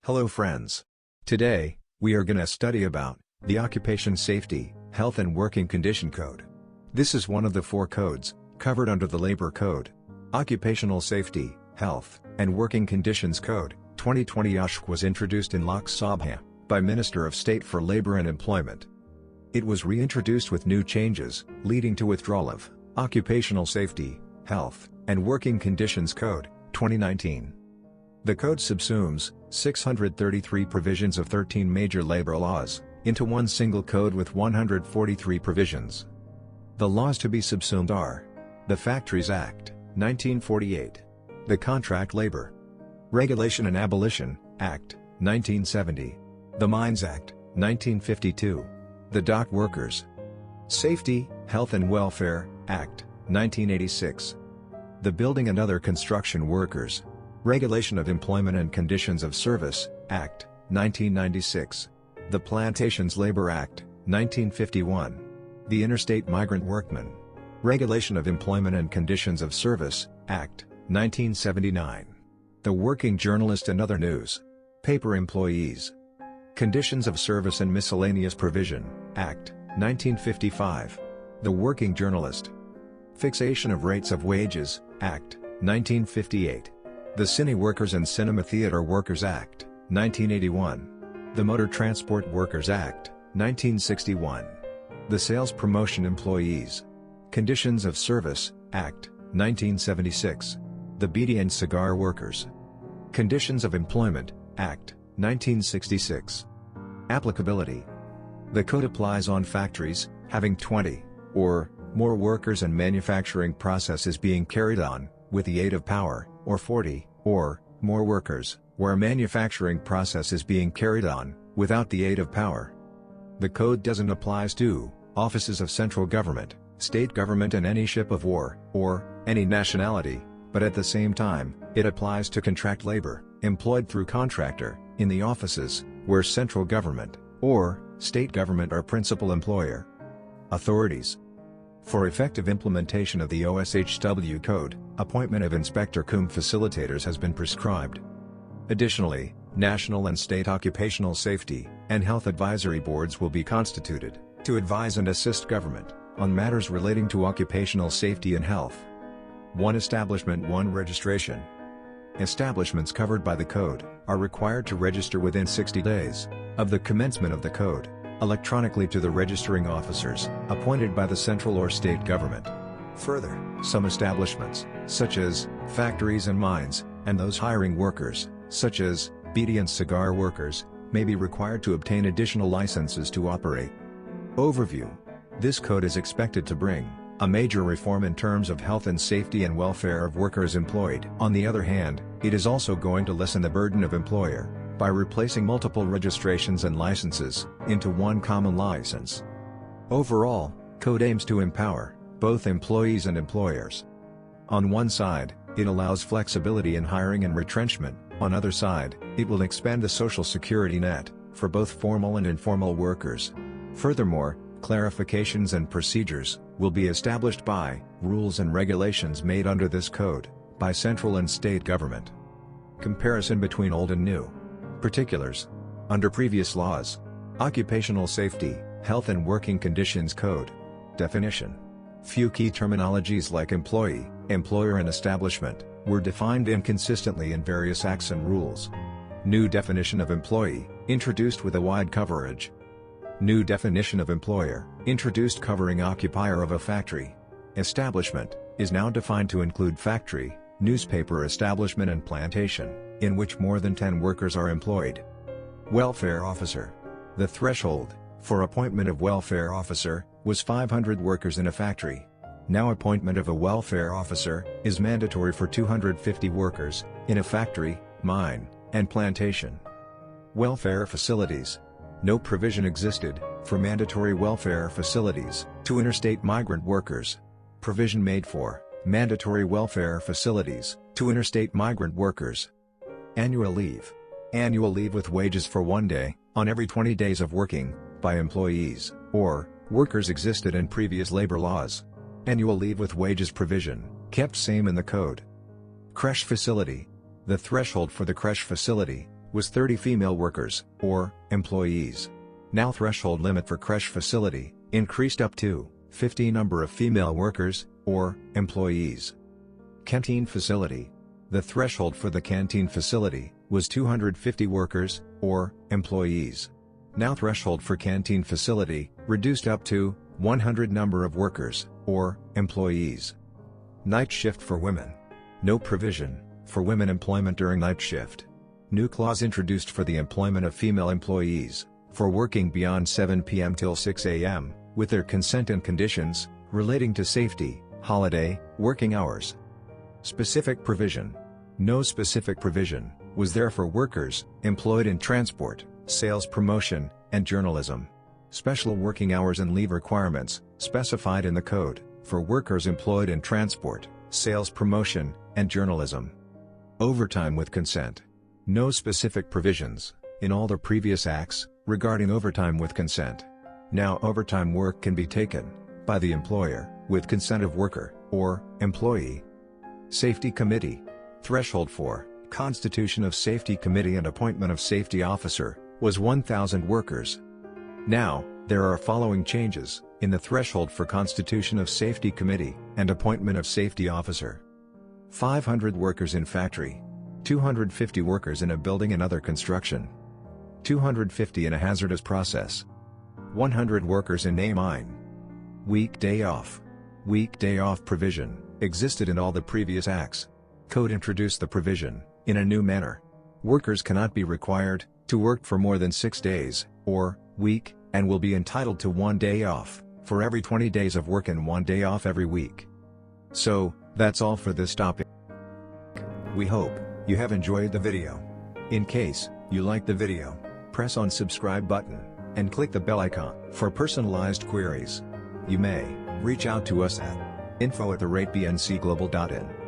Hello friends. Today, we are gonna study about the Occupational Safety, Health and Working Condition Code. This is one of the 4 codes covered under the Labor Code. Occupational Safety, Health and Working Conditions Code 2020 OSHW was introduced in Lok Sabha by Minister of State for Labor and Employment. It was reintroduced with new changes, leading to withdrawal of Occupational Safety, Health and Working Conditions Code 2019. The code subsumes 633 provisions of 13 major labor laws into one single code with 143 provisions. The laws to be subsumed are the Factories Act, 1948, the Contract Labor Regulation and Abolition Act, 1970, the Mines Act, 1952, the Dock Workers Safety, Health and Welfare Act, 1986, the Building and Other Construction Workers Regulation of Employment and Conditions of Service Act, 1996, the Plantations Labor Act, 1951, the Interstate Migrant Workmen Regulation of Employment and Conditions of Service Act, 1979, the Working Journalist and Other News Paper Employees Conditions of Service and Miscellaneous Provision Act, 1955, the Working Journalist Fixation of Rates of Wages Act, 1958, the Cine Workers and Cinema Theater Workers Act, 1981, the Motor Transport Workers Act, 1961, the Sales Promotion Employees Conditions of Service Act, 1976, the Beedi and Cigar Workers Conditions of Employment Act, 1966. Applicability. The code applies on factories having 20 or more workers and manufacturing processes being carried on with the aid of power, or 40 or more workers, where manufacturing process is being carried on without the aid of power. The code doesn't apply to offices of central government, state government and any ship of war, or any nationality, but at the same time, it applies to contract labor, employed through contractor, in the offices, where central government, or state government are principal employer. Authorities. For effective implementation of the OSHW code, appointment of Inspector cum facilitators has been prescribed. Additionally, national and state occupational safety and health advisory boards will be constituted to advise and assist government on matters relating to occupational safety and health. 1 Establishment 1 Registration. Establishments covered by the code are required to register within 60 days of the commencement of the code, electronically to the registering officers appointed by the central or state government. Further, some establishments, such as factories and mines, and those hiring workers, such as beedi and cigar workers, may be required to obtain additional licenses to operate. Overview. This code is expected to bring a major reform in terms of health and safety and welfare of workers employed. On the other hand, it is also going to lessen the burden of employer by replacing multiple registrations and licenses into one common license. Overall, code aims to empower both employees and employers. On one side, it allows flexibility in hiring and retrenchment. On other side, it will expand the social security net for both formal and informal workers. Furthermore, clarifications and procedures will be established by rules and regulations made under this code by central and state government. Comparison between old and new. Particulars. Under previous laws. Occupational Safety, Health and Working Conditions Code. Definition. Few key terminologies like employee, employer and establishment were defined inconsistently in various acts and rules. New definition of employee, introduced with a wide coverage. New definition of employer, introduced covering occupier of a factory. Establishment, is now defined to include factory, newspaper establishment and plantation, in which more than 10 workers are employed. Welfare officer. The threshold for appointment of welfare officer was 500 workers in a factory. Now appointment of a welfare officer is mandatory for 250 workers in a factory, mine, and plantation. Welfare facilities. No provision existed for mandatory welfare facilities to interstate migrant workers. Provision made for mandatory welfare facilities to interstate migrant workers. Annual leave. Annual leave with wages for 1 day on every 20 days of working by employees or workers existed in previous labor laws. Annual leave with wages provision kept same in the code. Creche facility. The threshold for the creche facility was 30 female workers, or employees. Now threshold limit for creche facility, increased up to 50 number of female workers, or employees. Canteen facility. The threshold for the canteen facility was 250 workers, or employees. Now threshold for canteen facility, reduced up to 100 number of workers, or employees. Night shift for women. No provision for women employment during night shift. New clause introduced for the employment of female employees, for working beyond 7 p.m. till 6 a.m., with their consent and conditions, relating to safety, holiday, working hours. Specific provision. No specific provision was there for workers employed in transport, sales promotion, and journalism. Special working hours and leave requirements, specified in the code, for workers employed in transport, sales promotion, and journalism. Overtime with consent. No specific provisions in all the previous acts regarding overtime with consent. Now overtime work can be taken by the employer with consent of worker or employee. Safety Committee. Threshold for constitution of Safety Committee and appointment of safety officer was 1,000 workers. Now, there are following changes in the threshold for constitution of Safety Committee and appointment of safety officer. 500 workers in factory. 250 workers in a building and other construction. 250 in a hazardous process. 100 workers in a mine. Weekday off. Weekday off provision existed in all the previous acts. Code introduced the provision in a new manner. Workers cannot be required to work for more than 6 days or week, and will be entitled to 1 day off for every 20 days of work and 1 day off every week. So, that's all for this topic. We hope you have enjoyed the video. In case you like the video, press on subscribe button and click the bell icon for personalized queries. You may reach out to us at info@bncglobal.in.